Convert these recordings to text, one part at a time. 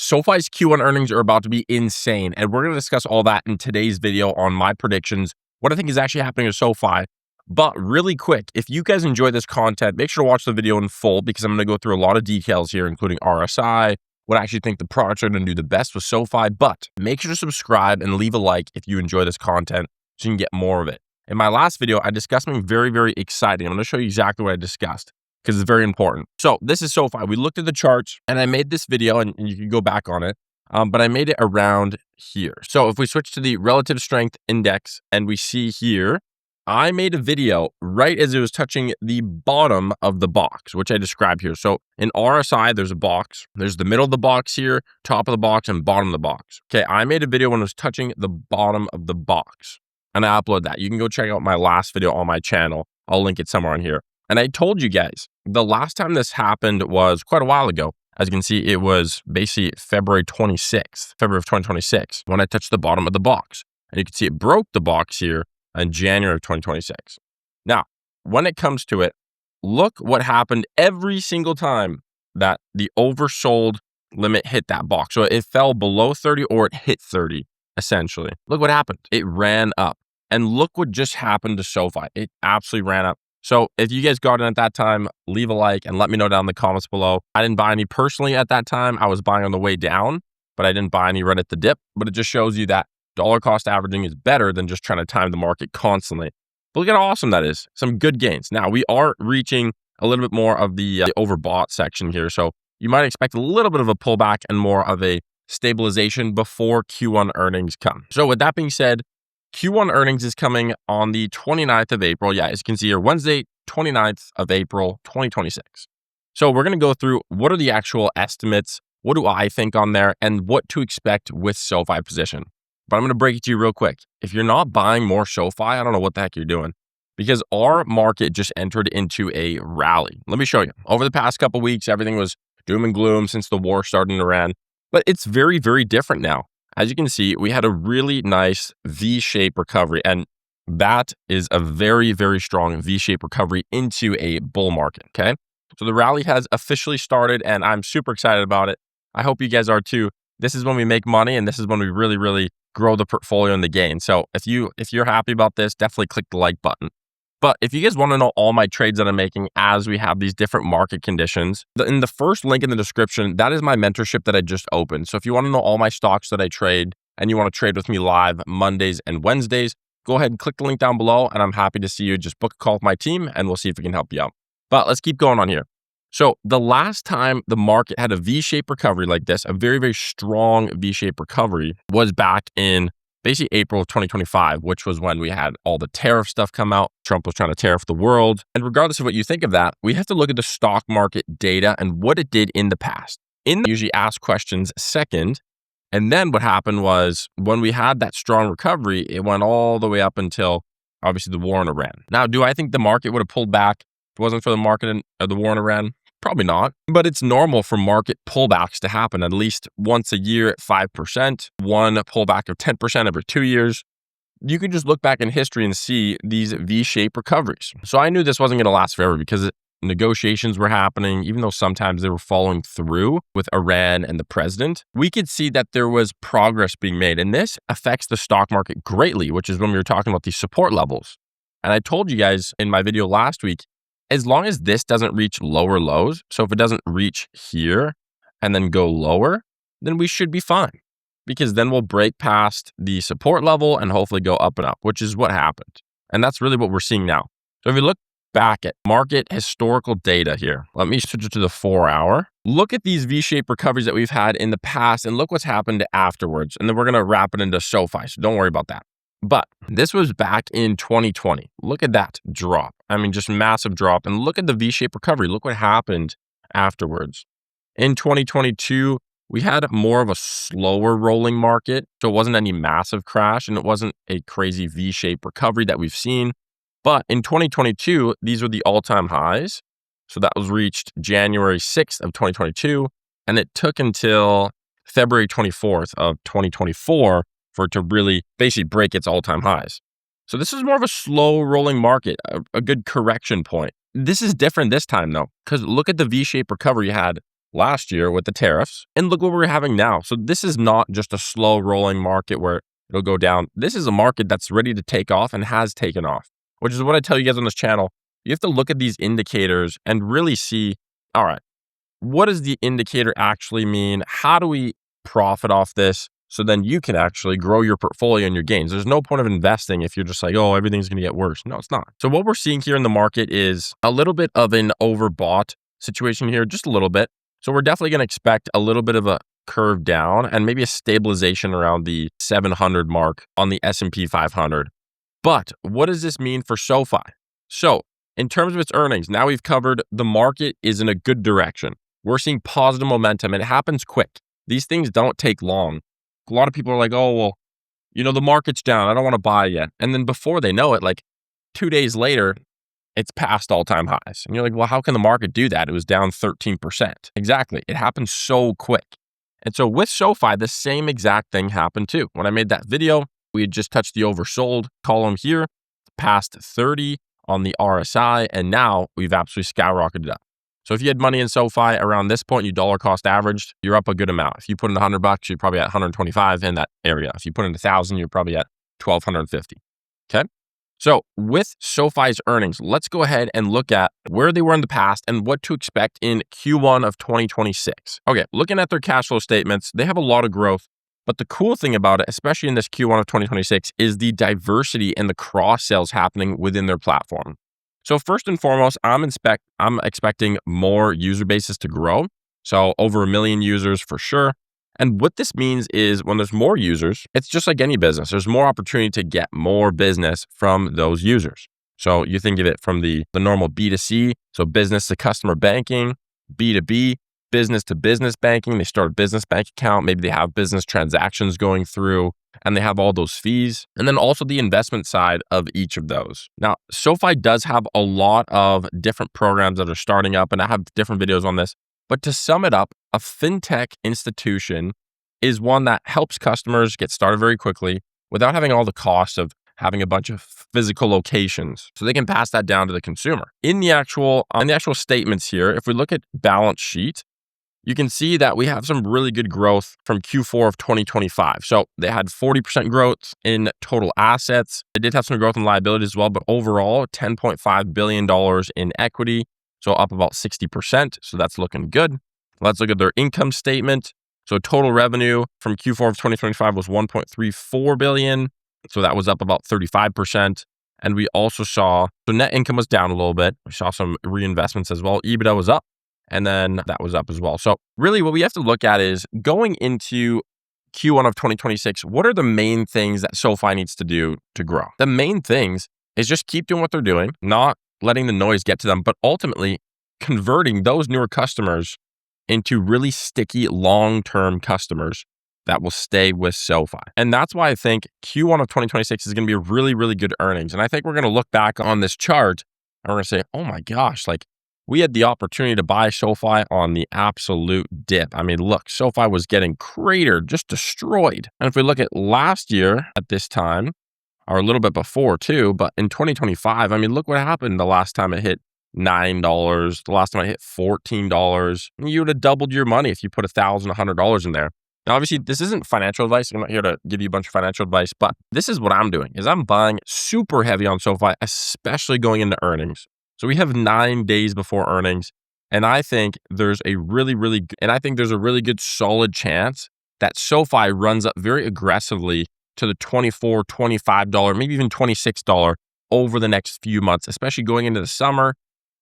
SoFi's Q1 earnings are about to be insane, and we're going to discuss all that in today's video on my predictions, what I think is actually happening to SoFi. But really quick, if you guys enjoy this content, make sure to watch the video in full because I'm going to go through a lot of details here, including RSI, what I actually think the products are going to do the best with SoFi. But make sure to subscribe and leave a like if you enjoy this content so you can get more of it. In my last video, I discussed something very, very exciting. I'm going to show you exactly what I discussed because it's very important. So this is SoFi. We looked at the charts and I made this video and you can go back on it. But I made it around here. So if we switch to the relative strength index and we see here, I made a video right as it was touching the bottom of the box, which I described here. So in RSI, there's a box. There's the middle of the box here, top of the box, and bottom of the box. Okay, I made a video when it was touching the bottom of the box, and I upload that. You can go check out my last video on my channel. I'll link it somewhere on here. And I told you guys, the last time this happened was quite a while ago. As you can see, it was basically February of 2026, when I touched the bottom of the box. And you can see it broke the box here in January of 2026. Now, when it comes to it, look what happened every single time that the oversold limit hit that box. So it fell below 30 or it hit 30, essentially. Look what happened. It ran up. And look what just happened to SoFi. It absolutely ran up. So if you guys got in at that time, leave a like and let me know down in the comments below. I didn't buy any personally at that time. I was buying on the way down, but I didn't buy any right at the dip. But it just shows you that dollar cost averaging is better than just trying to time the market constantly. But look at how awesome that is. Some good gains. Now, we are reaching a little bit more of the overbought section here. So you might expect a little bit of a pullback and more of a stabilization before Q1 earnings come. So with that being said, Q1 earnings is coming on the 29th of April. Yeah, as you can see here, Wednesday, 29th of April, 2026. So we're going to go through what are the actual estimates, what do I think on there, and what to expect with SoFi position. But I'm going to break it to you real quick. If you're not buying more SoFi, I don't know what the heck you're doing because our market just entered into a rally. Let me show you. Over the past couple of weeks, everything was doom and gloom since the war started in Iran, but it's very, very different now. As you can see, we had a really nice V-shaped recovery, and that is a very, very strong V-shaped recovery into a bull market, okay? So the rally has officially started, and I'm super excited about it. I hope you guys are too. This is when we make money, and this is when we really, really grow the portfolio and the gain. So if you're happy about this, definitely click the like button. But if you guys want to know all my trades that I'm making as we have these different market conditions, in the first link in the description, that is my mentorship that I just opened. So if you want to know all my stocks that I trade and you want to trade with me live Mondays and Wednesdays, go ahead and click the link down below and I'm happy to see you. Just book a call with my team and we'll see if we can help you out. But let's keep going on here. So the last time the market had a V-shaped recovery like this, a very, very strong V-shaped recovery, was back in basically April of 2025, which was when we had all the tariff stuff come out. Trump was trying to tariff the world. And regardless of what you think of that, we have to look at the stock market data and what it did in the past. Usually ask questions second. And then what happened was when we had that strong recovery, it went all the way up until obviously the war in Iran. Now, do I think the market would have pulled back if it wasn't for the market and the war in Iran? Probably not, but it's normal for market pullbacks to happen at least once a year at 5%, one pullback of 10% every 2 years. You can just look back in history and see these V-shaped recoveries. So I knew this wasn't going to last forever because negotiations were happening, even though sometimes they were following through with Iran and the president. We could see that there was progress being made, and this affects the stock market greatly, which is when we were talking about these support levels. And I told you guys in my video last week, as long as this doesn't reach lower lows, so if it doesn't reach here and then go lower, then we should be fine because then we'll break past the support level and hopefully go up and up, which is what happened. And that's really what we're seeing now. So if you look back at market historical data here, let me switch it to the 4-hour. Look at these V-shaped recoveries that we've had in the past and look what's happened afterwards. And then we're going to wrap it into SoFi, so don't worry about that. But this was back in 2020. Look at that drop. I mean, just massive drop. And look at the V-shaped recovery. Look what happened afterwards. In 2022, we had more of a slower rolling market. So it wasn't any massive crash and it wasn't a crazy V-shaped recovery that we've seen. But in 2022, these were the all-time highs. So that was reached January 6th of 2022. And it took until February 24th of 2024 for it to really basically break its all-time highs. So this is more of a slow rolling market, a good correction point. This is different this time though, because look at the V-shaped recovery you had last year with the tariffs, and look what we're having now. So this is not just a slow rolling market where it'll go down. This is a market that's ready to take off and has taken off, which is what I tell you guys on this channel. You have to look at these indicators and really see, all right, what does the indicator actually mean? How do we profit off this? So then you can actually grow your portfolio and your gains. There's no point of investing if you're just like, oh, everything's going to get worse. No, it's not. So what we're seeing here in the market is a little bit of an overbought situation here, just a little bit. So we're definitely going to expect a little bit of a curve down and maybe a stabilization around the 700 mark on the S&P 500. But what does this mean for SoFi? So in terms of its earnings, now we've covered the market is in a good direction. We're seeing positive momentum and it happens quick. These things don't take long. A lot of people are like, oh, well, the market's down. I don't want to buy yet. And then before they know it, like 2 days later, it's past all-time highs. And you're like, well, how can the market do that? It was down 13%. Exactly. It happens so quick. And so with SoFi, the same exact thing happened too. When I made that video, we had just touched the oversold column here, past 30 on the RSI, and now we've absolutely skyrocketed up. So if you had money in SoFi around this point, you dollar cost averaged, you're up a good amount. If you put in $100, you're probably at 125 in that area. If you put in 1,000, you're probably at 1,250. Okay. So with SoFi's earnings, let's go ahead and look at where they were in the past and what to expect in Q1 of 2026. Okay. Looking at their cash flow statements, they have a lot of growth. But the cool thing about it, especially in this Q1 of 2026, is the diversity and the cross sales happening within their platform. So first and foremost, I'm expecting more user bases to grow. So over 1 million users for sure. And what this means is when there's more users, it's just like any business. There's more opportunity to get more business from those users. So you think of it from the normal B2C, so business to customer banking, B2B, business to business banking. They start a business bank account. Maybe they have business transactions going through and they have all those fees. And then also the investment side of each of those. Now, SoFi does have a lot of different programs that are starting up, and I have different videos on this. But to sum it up, a fintech institution is one that helps customers get started very quickly without having all the costs of having a bunch of physical locations. So they can pass that down to the consumer. In the actual statements here, if we look at balance sheet, you can see that we have some really good growth from Q4 of 2025. So they had 40% growth in total assets. They did have some growth in liabilities as well, but overall $10.5 billion in equity. So up about 60%. So that's looking good. Let's look at their income statement. So total revenue from Q4 of 2025 was 1.34 billion. So that was up about 35%. And we also saw, so net income was down a little bit. We saw some reinvestments as well. EBITDA was up. And then that was up as well. So really what we have to look at is going into Q1 of 2026, what are the main things that SoFi needs to do to grow? The main things is just keep doing what they're doing, not letting the noise get to them, but ultimately converting those newer customers into really sticky long-term customers that will stay with SoFi. And that's why I think Q1 of 2026 is going to be a really, really good earnings. And I think we're going to look back on this chart and we're going to say, oh my gosh, like we had the opportunity to buy SoFi on the absolute dip. I mean, look, SoFi was getting cratered, just destroyed. And if we look at last year at this time, or a little bit before too, but in 2025, I mean, look what happened the last time it hit $9, the last time it hit $14. You would have doubled your money if you put $1,000, $100 in there. Now, obviously, this isn't financial advice. I'm not here to give you a bunch of financial advice, but this is what I'm doing, is I'm buying super heavy on SoFi, especially going into earnings. So we have 9 days before earnings, and I think there's a really good solid chance that SoFi runs up very aggressively to the $24, $25, maybe even $26 over the next few months, especially going into the summer.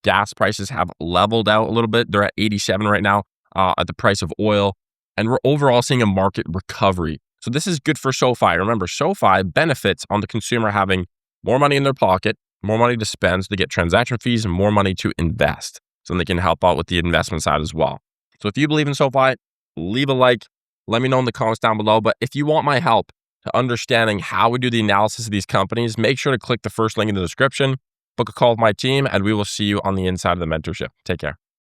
Gas prices have leveled out a little bit. They're at 87 right now at the price of oil, and we're overall seeing a market recovery. So this is good for SoFi. Remember, SoFi benefits on the consumer having more money in their pocket, more money to spend, so they get transaction fees and more money to invest. So they can help out with the investment side as well. So if you believe in SoFi, leave a like. Let me know in the comments down below. But if you want my help to understanding how we do the analysis of these companies, make sure to click the first link in the description, book a call with my team, and we will see you on the inside of the mentorship. Take care.